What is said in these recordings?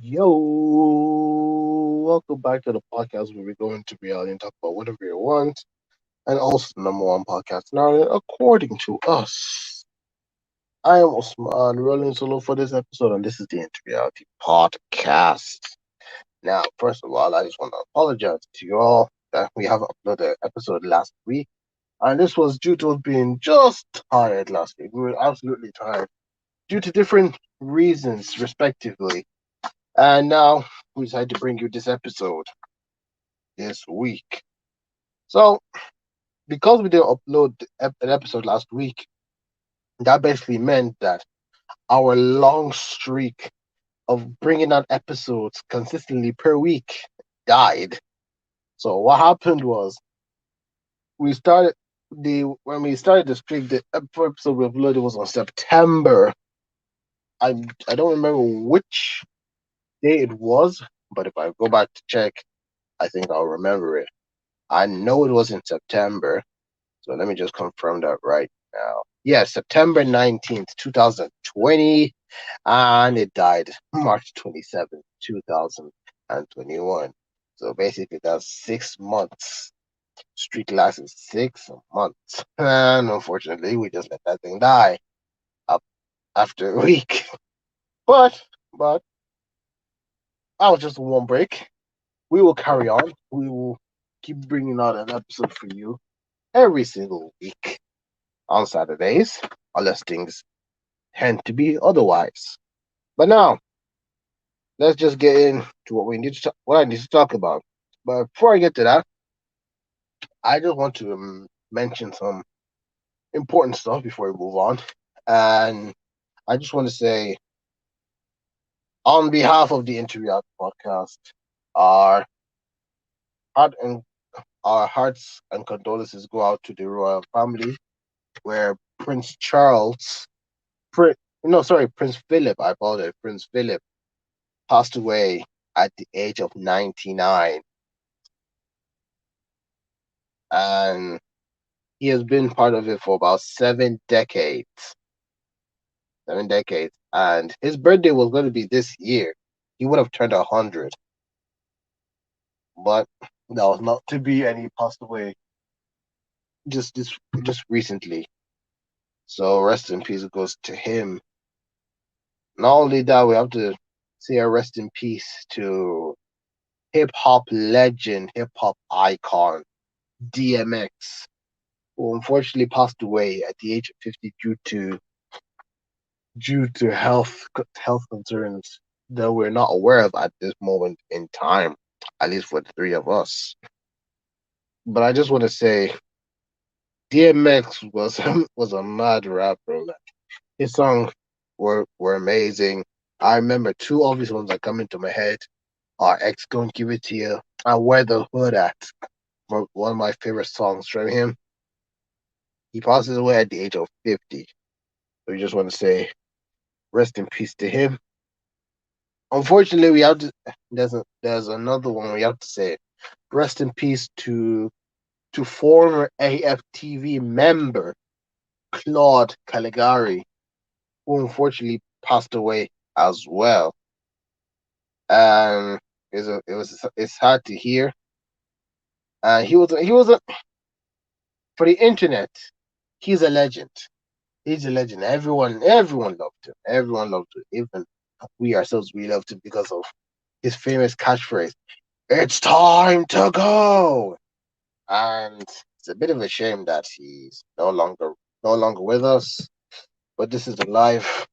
Yo, welcome back to the podcast where we go into reality and talk about whatever you want, and also the number one podcast now, according to us. I am Osman, rolling solo for this episode, and this is the Into Reality podcast. Now, first of all, I just want to apologize to you all that we haven't uploaded an episode last week, and this was due to us being just tired last week. We were absolutely tired due to different reasons, respectively. And now we decided to bring you this episode this week. So, because we didn't upload an episode last week, that basically meant that our long streak of bringing out episodes consistently per week died. So, what happened was we started when we started the streak, the episode we uploaded was on September. I don't remember which day it was, but if I go back to check, I think I'll remember it. I know it was in September. So let me just confirm that right now. Yeah, September 19th, 2020, and it died March 27th, 2021. So basically, that's 6 months. Streak lasted 6 months. And unfortunately, we just let that thing die up after a week. But, that was just one break. We will carry on. We will keep bringing out an episode for you every single week on Saturdays, unless things tend to be otherwise. But now, let's just get into what I need to talk about. But before I get to that, I just want to mention some important stuff before we move on. And I just want to say, on behalf of the Interview Out podcast, our heart and our hearts and condolences go out to the royal family, where Prince Charles, Prince Philip, I apologize, Prince Philip passed away at the age of 99. And he has been part of it for about 7 decades. 7 decades. And his birthday was going to be this year. He would have turned 100. But that was not to be, and he passed away just recently. So rest in peace goes to him. Not only that, we have to say a rest in peace to hip hop legend, hip hop icon, DMX, who unfortunately passed away at the age of 50 due to health concerns that we're not aware of at this moment in time, at least for the three of us. But I just want to say, DMX was was a mad rapper. Like, his songs were amazing. I remember two obvious ones that come into my head are "X Gon' Give It to You" and "Where the Hood At." One of my favorite songs from him. He passes away at the age of 50. So we just want to say rest in peace to him. Unfortunately, we have to. There's another one we have to say. Rest in peace to former AFTV member Claude Caligari, who unfortunately passed away as well. And it's hard to hear. And he was a for the internet. He's a legend. He's a legend. Everyone loved him. Everyone loved him. Even we ourselves, we loved him because of his famous catchphrase, "It's time to go." And it's a bit of a shame that he's no longer with us. But this is the life.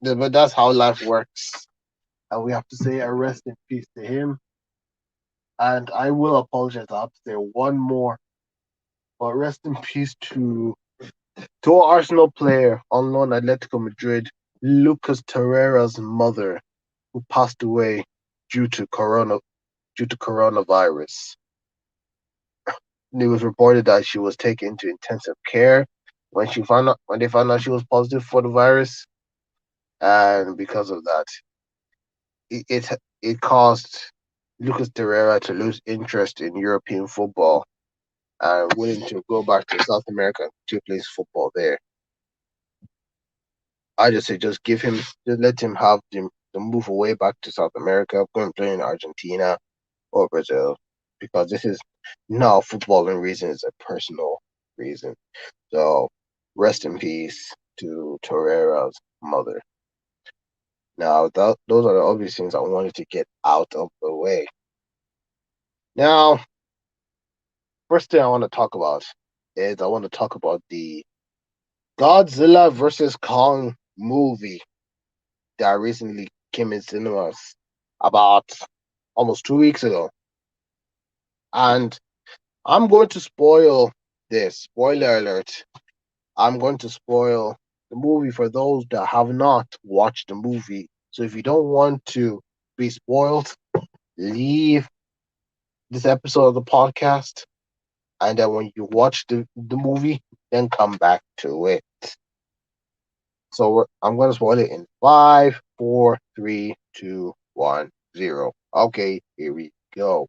But that's how life works. And we have to say a rest in peace to him. And I will apologize. I have to say one more. But rest in peace to our Arsenal player on loan Atletico Madrid, Lucas Torreira's mother, who passed away due to coronavirus. It was reported that she was taken into intensive care when they found out she was positive for the virus, and because of that, it caused Lucas Torreira to lose interest in European football and willing to go back to South America to play football there. I just say just let him have to move away back to South America, go and play in Argentina or Brazil, because this is not a footballing reason; it's a personal reason. So, rest in peace to Torreira's mother. Now, those are the obvious things I wanted to get out of the way. Now, first thing I want to talk about is I want to talk about the Godzilla versus Kong movie that recently came in cinemas about almost 2 weeks ago. And I'm going to spoil this. Spoiler alert. I'm going to spoil the movie for those that have not watched the movie. So if you don't want to be spoiled, leave this episode of the podcast. And then when you watch the movie, then come back to it. So I'm going to spoil it in 5, 4, 3, 2, 1, 0. Okay, here we go.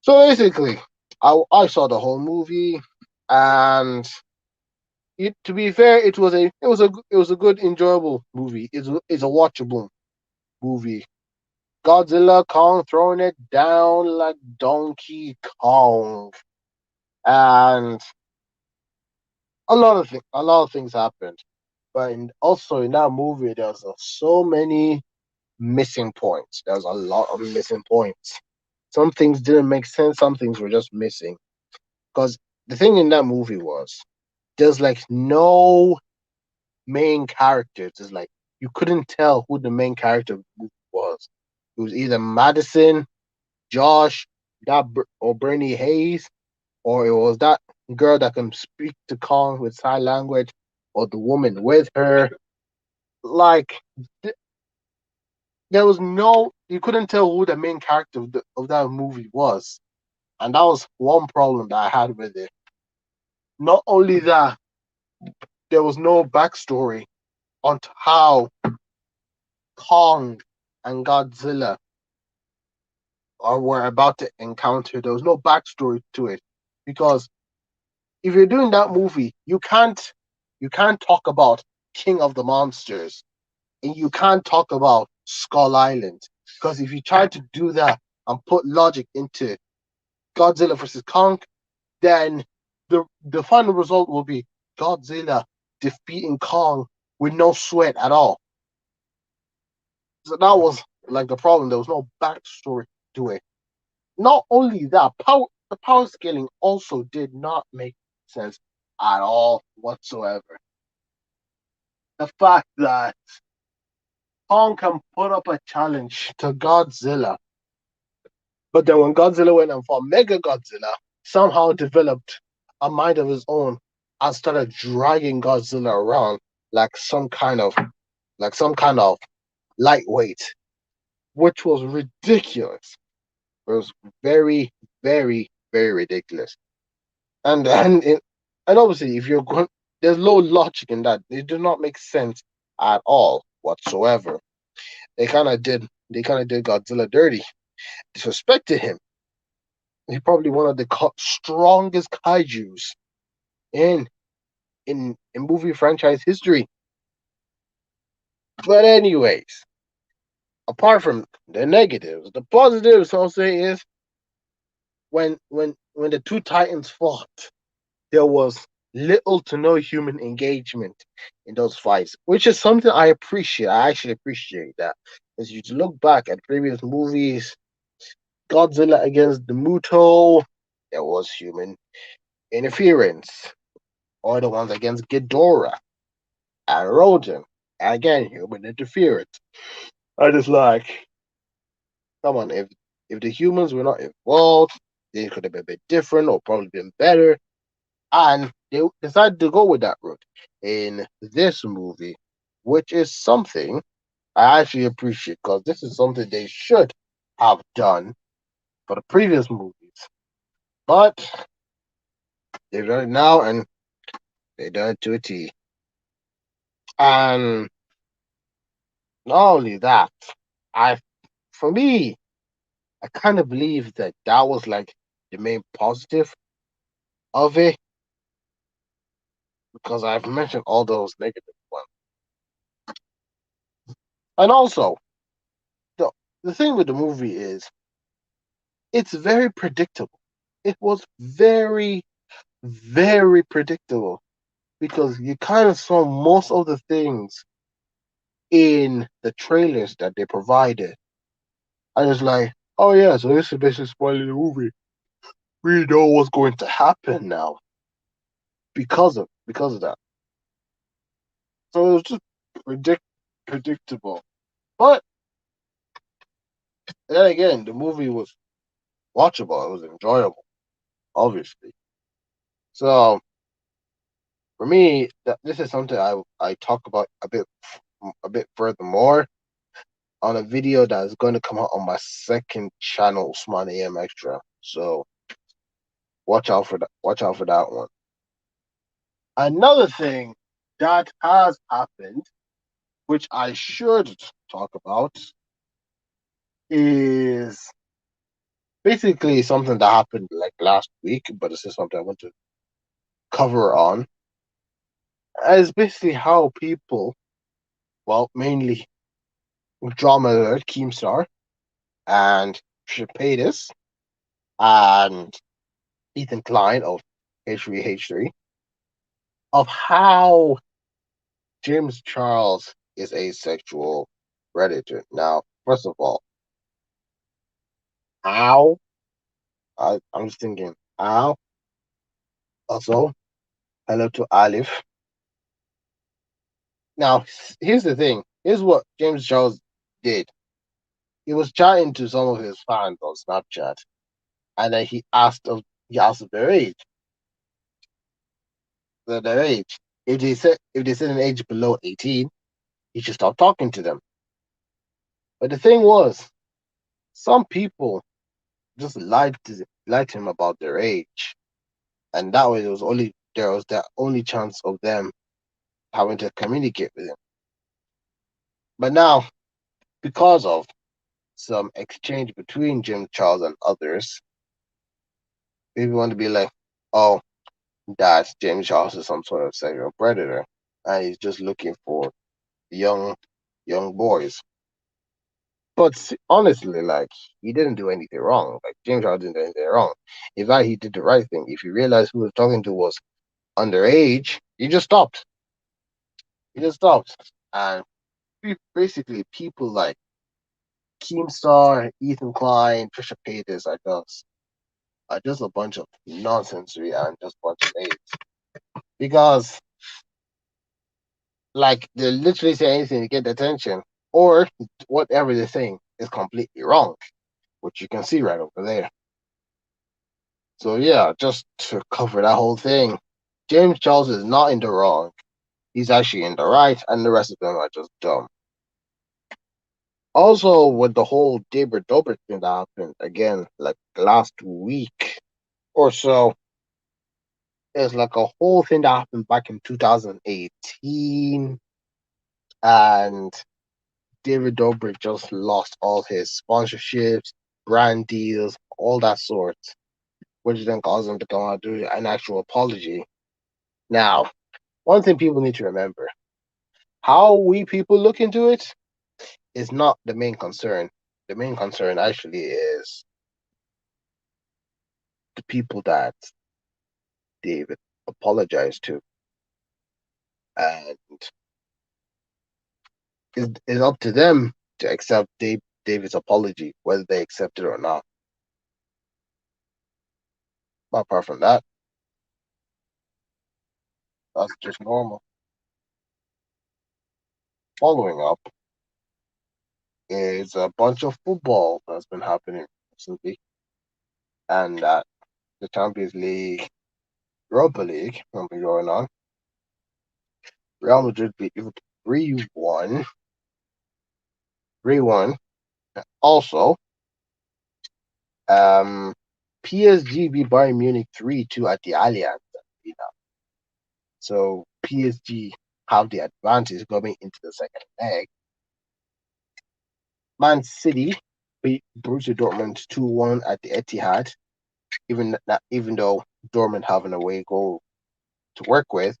So basically, I saw the whole movie, and to be fair, it was a good, enjoyable movie. It's a watchable movie. Godzilla Kong throwing it down like Donkey Kong, and a lot of things happened. But also in that movie, there's so many missing points. There's a lot of missing points. Some things didn't make sense. Some things were just missing. Because the thing in that movie was there's like no main characters. It's like you couldn't tell who the main character was. It was either Madison, Josh, or Bernie Hayes, or it was that girl that can speak to Kong with sign language, or the woman with her. Like there was no, you couldn't tell who the main character of that movie was, and that was one problem that I had with it. Not only that, there was no backstory on how Kong and Godzilla were about to encounter. There was no backstory to it because if you're doing that movie, you can't talk about King of the Monsters and you can't talk about Skull Island, because if you try to do that and put logic into Godzilla versus Kong, then the final result will be Godzilla defeating Kong with no sweat at all. So that was like the problem. There was no backstory to it. Not only that, the power scaling also did not make sense at all whatsoever. The fact that Kong can put up a challenge to Godzilla, but then when Godzilla went and fought Mega Godzilla, somehow developed a mind of his own and started dragging Godzilla around like some kind of lightweight, which was ridiculous. It was very, very, very ridiculous. And obviously, if you're going, there's no logic in that. It does not make sense at all whatsoever. They kind of did Godzilla dirty, disrespected him. He's probably one of the strongest kaiju's in in movie franchise history. But anyways, apart from the negatives, the positives I'll say is when the two titans fought, there was little to no human engagement in those fights, which is something I appreciate. I actually appreciate that. As you look back at previous movies, Godzilla against the Muto, there was human interference, or the ones against Ghidorah and Rodan, again human interference. I just like, come on, if the humans were not involved, they could have been a bit different or probably been better. And they decided to go with that route in this movie, which is something I actually appreciate because this is something they should have done for the previous movies. But they've done it now and they done it to a T. And not only that, I for me, I kind of believe that that was like the main positive of it because I've mentioned all those negative ones. And also, the the thing with the movie is it's very predictable. It was very, very predictable because you kind of saw most of the things in the trailers that they provided. And it's like, oh yeah, so this is basically spoiling the movie. We know what's going to happen now because of that. So it was just predictable. But then again, the movie was watchable. It was enjoyable, obviously. So for me, this is something I talk about a bit furthermore on a video that is going to come out on my second channel, Smart AM Extra. So watch out for that. Watch out for that one. Another thing that has happened, which I should talk about, is basically something that happened like last week, but this is something I want to cover on. Is basically how people, well, mainly drama alert, Keemstar and Shapadis and Ethan Klein of H3H3, of how James Charles is a sexual predator. Now, first of all, how? I'm just thinking, how? Also, hello to Alif. Now, here's the thing. Here's what James Charles did. He was chatting to some of his fans on Snapchat, and then he asked of their age. Their age. If they said an age below 18, he should stop talking to them. But the thing was, some people just lied to him about their age, and that way there was the only chance of them having to communicate with him. But now, because of some exchange between Jim Charles and others, people want to be like, oh, that James Charles is some sort of sexual predator, and he's just looking for young boys. But honestly, like he didn't do anything wrong. Like James Charles didn't do anything wrong. In fact, he did the right thing. If you realize who he was talking to was underage, he just stopped. He just stopped. And basically, people like Keemstar, Ethan Klein, Trisha Paytas are just a bunch of nonsense, really, and just a bunch of names. Because like they literally say anything to get attention, or whatever they're saying is completely wrong, which you can see right over there. So yeah, just to cover that whole thing, James Charles is not in the wrong. He's actually in the right, and the rest of them are just dumb. Also, with the whole David Dobrik thing that happened again, like last week or so, there's like a whole thing that happened back in 2018, and David Dobrik just lost all his sponsorships, brand deals, all that sort, which then caused him to come out and do an actual apology. Now, one thing people need to remember: how we people look into it is not the main concern. The main concern actually is the people that David apologized to, and it's up to them to accept David's apology, whether they accept it or not. But apart from that, that's just normal. Following up is a bunch of football that's been happening recently, and that the Champions League, Europa League, will be going on. Real Madrid beat Liverpool 3-1. 3-1. Also, um, PSG beat Bayern Munich 3-2 at the Allianz Arena. So PSG have the advantage going into the second leg. Man City beat Borussia Dortmund 2-1 at the Etihad, even though Dortmund have an away goal to work with.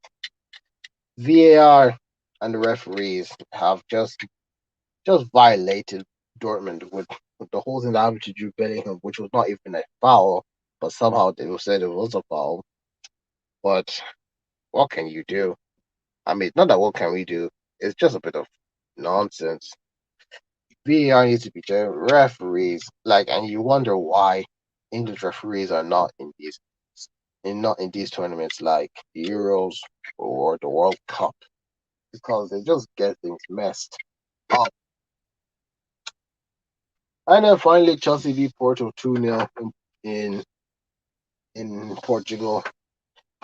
VAR and the referees have just just violated Dortmund with the whole thing that happened to Jude Bellingham, which was not even a foul, but somehow they said it was a foul. But what can you do? I mean, not that what can we do? It's just a bit of nonsense. VAR needs to be there. Referees, like, and you wonder why English referees are not in these tournaments like the Euros or the World Cup because they just get things messed up. And then finally, Chelsea beat Porto 2-0 in in Portugal.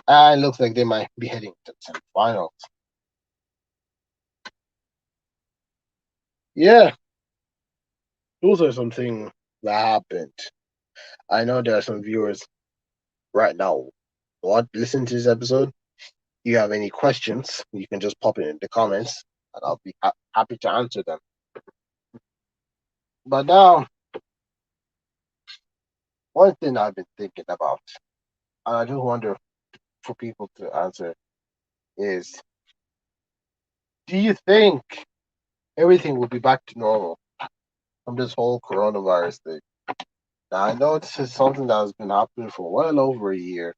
And it looks like they might be heading to the semifinals. Yeah, those are some things that happened. I know there are some viewers right now what listen to this episode. You have any questions, you can just pop it in the comments and I'll be happy to answer them. But now, one thing I've been thinking about, and I just wonder for people to answer, is do you think everything will be back to normal from this whole coronavirus thing? Now, I know this is something that has been happening for well over a year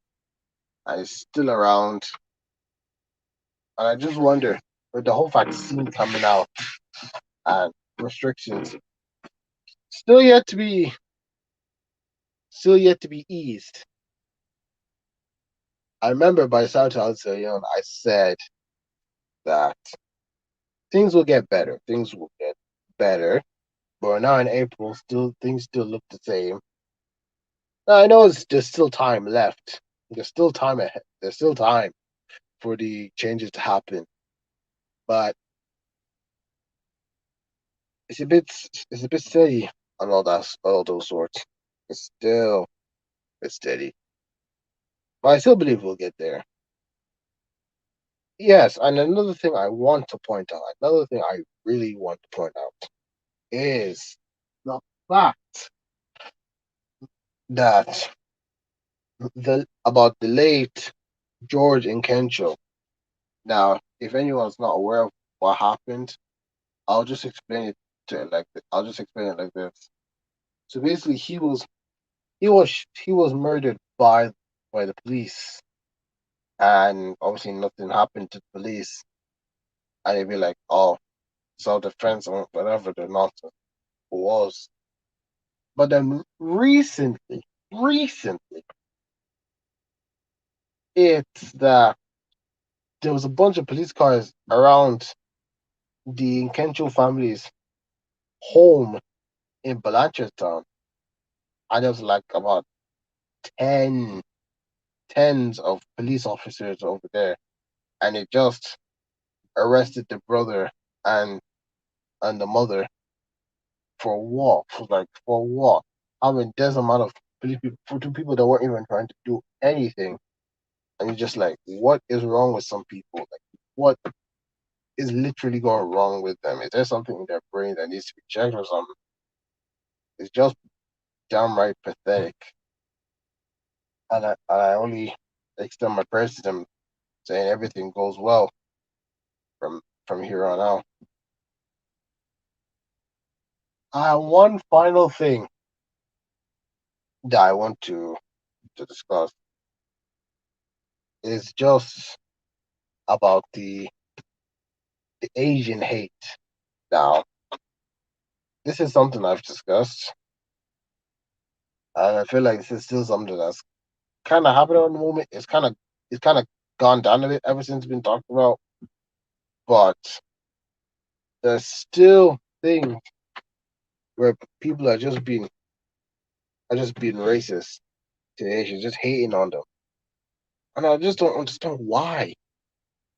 and it's still around. And I just wonder, with the whole vaccine coming out and restrictions still yet to be eased. I remember by the time I was young, I said that things will get better. Things will get better. But now in April, still things still look the same. Now, I know there's still time left. There's still time ahead. There's still time for the changes to happen. But it's a bit steady on all those sorts. It's still it's steady. But I still believe we'll get there. Yes, and another thing I want to point out, another thing I really want to point out is the fact that the about the late George Inkencho. Now, if anyone's not aware of what happened, I'll just explain it I'll just explain it like this. So basically, he was murdered by the police, and obviously nothing happened to the police, and they'd be like, oh, self defense or whatever the nonsense was. But then recently, it's that there was a bunch of police cars around the Kencho family's home in Blanchardstown, and there was like about 10 tens of police officers over there, and it just arrested the brother and the mother for what? For what? I mean, there's amount of police people for two people that weren't even trying to do anything, and you're just like, what is wrong with some people? Like, what is literally going wrong with them? Is there something in their brain that needs to be checked or something? It's just downright pathetic. And I only extend my prayers to them, saying everything goes well from here on out. One final thing that I want to discuss is just about the Asian hate. Now, this is something I've discussed, and I feel like this is still something that's kind of happening at the moment. It's kind of gone down a bit ever since it's been talked about, but there's still things where people are just being racist to Asians, just hating on them, and I just don't understand why.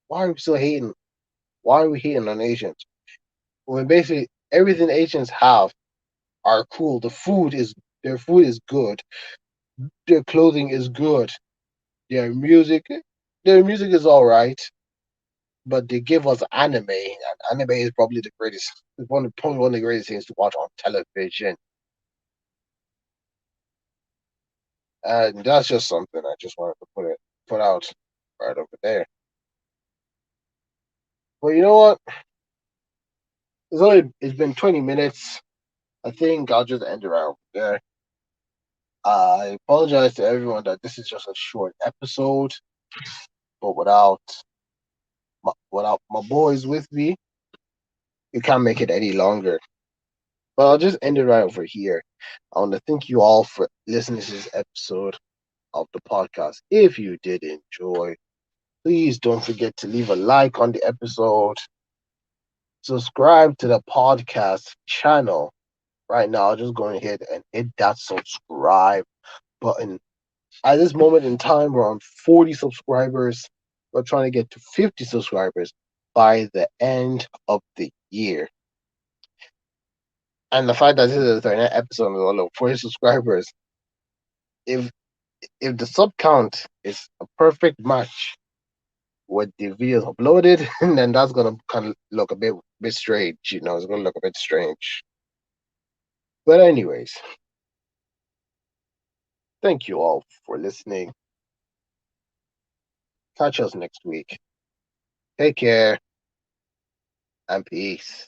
Why are we still hating? Why are we hating on Asians when basically everything Asians have are cool? Their food is good, their clothing is good, their music their music is all right, but they give us anime, and anime is probably the greatest, probably one of the greatest things to watch on television. And that's just something I just wanted to put out right over there. But you know what? So it's been 20 minutes. I think I'll just end around there. I apologize to everyone that this is just a short episode, but without my boys with me, you can't make it any longer. But I'll just end it right over here. I want to thank you all for listening to this episode of the podcast. If you did enjoy, please don't forget to leave a like on the episode, subscribe to the podcast channel. Right now, just go ahead and hit that subscribe button. At this moment in time, we're on 40 subscribers. We're trying to get to 50 subscribers by the end of the year. And the fact that this is the 39th episode with only 40 subscribers, if if the sub count is a perfect match with the videos uploaded, then that's gonna kind of look a bit strange. It's gonna look a bit strange. But anyways, thank you all for listening. Catch us next week. Take care and peace.